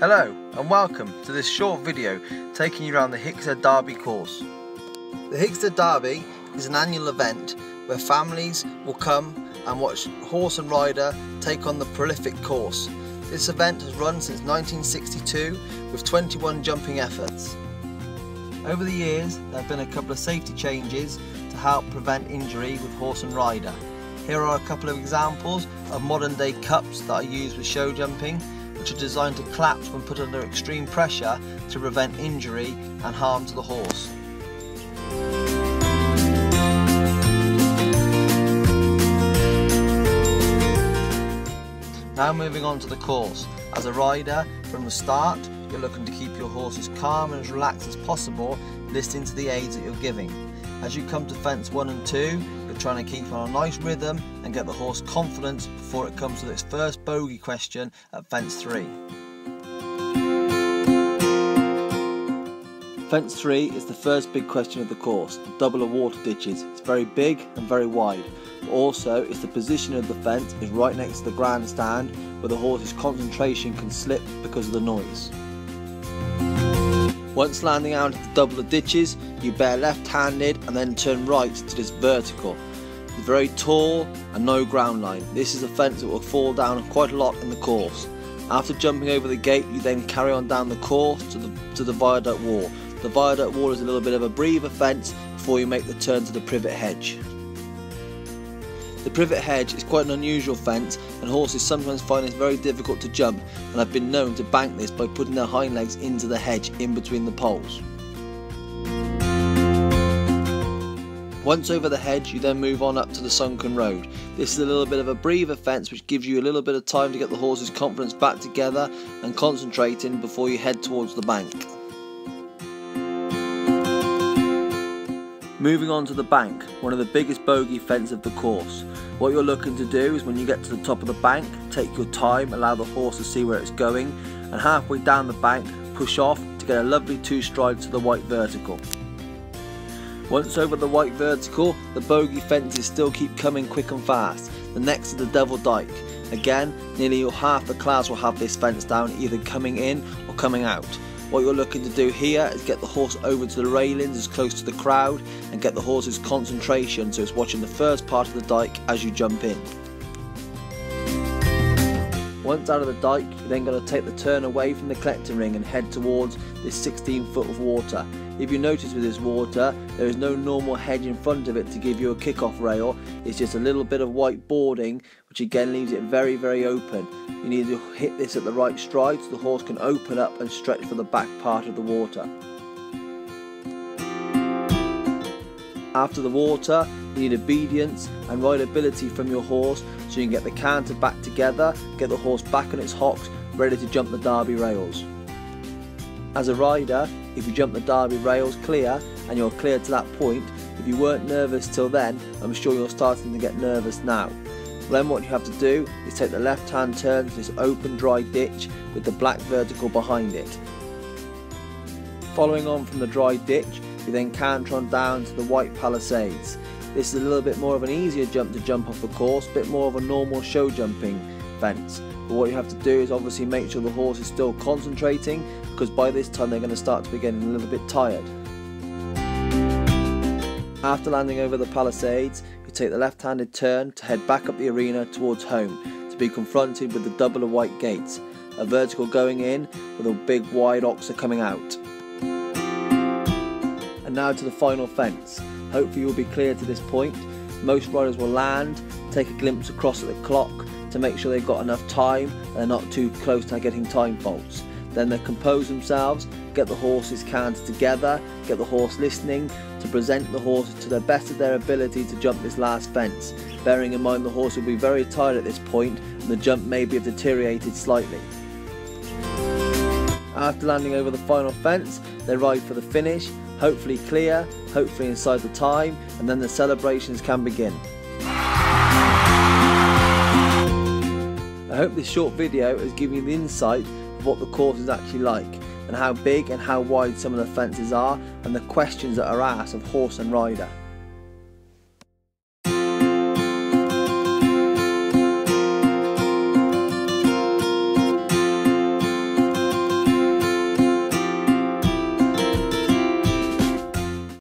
Hello and welcome to this short video taking you around the Hickstead Derby course. The Hickstead Derby is an annual event where families will come and watch horse and rider take on the prolific course. This event has run since 1962 with 21 jumping efforts. Over the years there have been a couple of safety changes to help prevent injury with horse and rider. Here are a couple of examples of modern day cups that are used with show jumping, which are designed to collapse when put under extreme pressure to prevent injury and harm to the horse. Now moving on to the course. As a rider, from the start, you're looking to keep your horse as calm and as relaxed as possible, listening to the aids that you're giving. As you come to fence 1 and 2, you're trying to keep on a nice rhythm and get the horse confident before it comes to its first bogey question at fence 3. Fence 3 is the first big question of the course, the double of water ditches. It's very big and very wide. But also, it's the position of the fence is right next to the grandstand where the horse's concentration can slip because of the noise. Once landing out of the double of ditches, you bear left-handed and then turn right to this vertical. It's very tall and no ground line. This is a fence that will fall down quite a lot in the course. After jumping over the gate, you then carry on down the course to the viaduct wall. The viaduct wall is a little bit of a breather fence before you make the turn to the privet hedge. The privet hedge is quite an unusual fence and horses sometimes find it very difficult to jump, and have been known to bank this by putting their hind legs into the hedge in between the poles. Once over the hedge, you then move on up to the sunken road. This is a little bit of a breather fence which gives you a little bit of time to get the horse's confidence back together and concentrating before you head towards the bank. Moving on to the bank, one of the biggest bogey fences of the course. What you're looking to do is when you get to the top of the bank, take your time, allow the horse to see where it's going, and halfway down the bank, push off to get a lovely 2 strides to the white vertical. Once over the white vertical, the bogey fences still keep coming quick and fast. The next is the Devil Dyke. Again, nearly half the class will have this fence down, either coming in or coming out. What you're looking to do here is get the horse over to the railings as close to the crowd and get the horse's concentration so it's watching the first part of the dyke as you jump in. Once out of the dyke, you're then going to take the turn away from the collecting ring and head towards this 16 foot of water. If you notice with this water, there is no normal hedge in front of it to give you a kick-off rail. It's just a little bit of white boarding, which again leaves it very, very open. You need to hit this at the right stride so the horse can open up and stretch for the back part of the water. After the water, you need obedience and rideability from your horse so you can get the canter back together, get the horse back on its hocks, ready to jump the derby rails. As a rider, if you jump the derby rails clear and you're clear to that point, if you weren't nervous till then, I'm sure you're starting to get nervous now. Then what you have to do is take the left hand turn to this open dry ditch with the black vertical behind it. Following on from the dry ditch, you then canter on down to the white palisades. This is a little bit more of an easier jump to jump off the course, a bit more of a normal show jumping fence. But what you have to do is obviously make sure the horse is still concentrating, because by this time they're going to start to be getting a little bit tired. After landing over the palisades, you take the left-handed turn to head back up the arena towards home to be confronted with the double of white gates, a vertical going in with a big wide oxer coming out. And now to the final fence. Hopefully you'll be clear to this point. Most riders will land, take a glimpse across at the clock to make sure they've got enough time and they're not too close to getting time faults. Then they compose themselves, get the horses canter together, get the horse listening to present the horse to the best of their ability to jump this last fence, bearing in mind the horse will be very tired at this point and the jump may have deteriorated slightly. After landing over the final fence, they ride for the finish, hopefully clear, hopefully inside the time, and then the celebrations can begin. I hope this short video has given you the insight of what the course is actually like, and how big and how wide some of the fences are, and the questions that are asked of horse and rider.